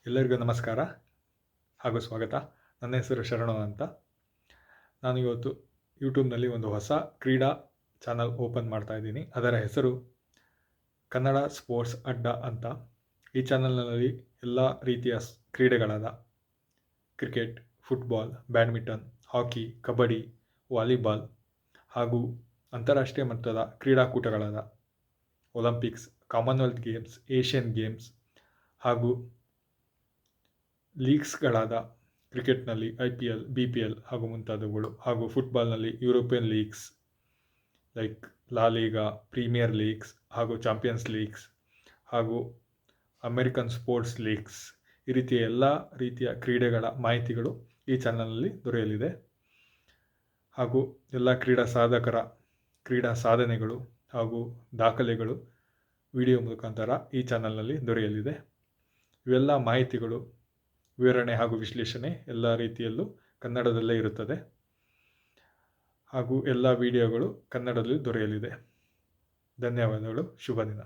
ಎಲ್ಲರಿಗೂ ನಮಸ್ಕಾರ ಹಾಗೂ ಸ್ವಾಗತ. ನನ್ನ ಹೆಸರು ಶರಣು ಅಂತ. ನಾನು ಇವತ್ತು ಯೂಟ್ಯೂಬ್ನಲ್ಲಿ ಒಂದು ಹೊಸ ಕ್ರೀಡಾ ಚಾನಲ್ ಓಪನ್ ಮಾಡ್ತಾ ಇದ್ದೀನಿ. ಅದರ ಹೆಸರು ಕನ್ನಡ ಸ್ಪೋರ್ಟ್ಸ್ ಅಡ್ಡ ಅಂತ. ಈ ಚಾನಲ್ನಲ್ಲಿ ಎಲ್ಲ ರೀತಿಯ ಕ್ರೀಡೆಗಳಾದ cricket, football, badminton, hockey, kabaddi, volleyball ಹಾಗೂ ಅಂತಾರಾಷ್ಟ್ರೀಯ ಮಟ್ಟದ ಕ್ರೀಡಾಕೂಟಗಳಾದ Olympics, Commonwealth Games, Asian Games ಹಾಗೂ ಲೀಗ್ಸ್ಗಳಾದ ಕ್ರಿಕೆಟ್ನಲ್ಲಿ IPL, BPL ಹಾಗೂ ಮುಂತಾದವುಗಳು, ಹಾಗೂ ಫುಟ್ಬಾಲ್ನಲ್ಲಿ European leagues like La Liga, Premier leagues ಹಾಗೂ ಚಾಂಪಿಯನ್ಸ್ ಲೀಗ್ಸ್ ಹಾಗೂ ಅಮೆರಿಕನ್ ಸ್ಪೋರ್ಟ್ಸ್ ಲೀಗ್ಸ್, ಈ ರೀತಿಯ ಎಲ್ಲ ರೀತಿಯ ಕ್ರೀಡೆಗಳ ಮಾಹಿತಿಗಳು ಈ ಚಾನಲ್ನಲ್ಲಿ ದೊರೆಯಲಿದೆ. ಹಾಗೂ ಎಲ್ಲ ಕ್ರೀಡಾ ಸಾಧಕರ ಕ್ರೀಡಾ ಸಾಧನೆಗಳು ಹಾಗೂ ದಾಖಲೆಗಳು ವಿಡಿಯೋ ಮುಖಾಂತರ ಈ ಚಾನಲ್ನಲ್ಲಿ ದೊರೆಯಲಿದೆ. ಇವೆಲ್ಲ ಮಾಹಿತಿಗಳು, ವಿವರಣೆ ಹಾಗೂ ವಿಶ್ಲೇಷಣೆ ಎಲ್ಲ ರೀತಿಯಲ್ಲೂ ಕನ್ನಡದಲ್ಲೇ ಇರುತ್ತದೆ ಹಾಗೂ ಎಲ್ಲ ವಿಡಿಯೋಗಳು ಕನ್ನಡದಲ್ಲಿ ದೊರೆಯಲಿದೆ. ಧನ್ಯವಾದಗಳು. ಶುಭ ದಿನ.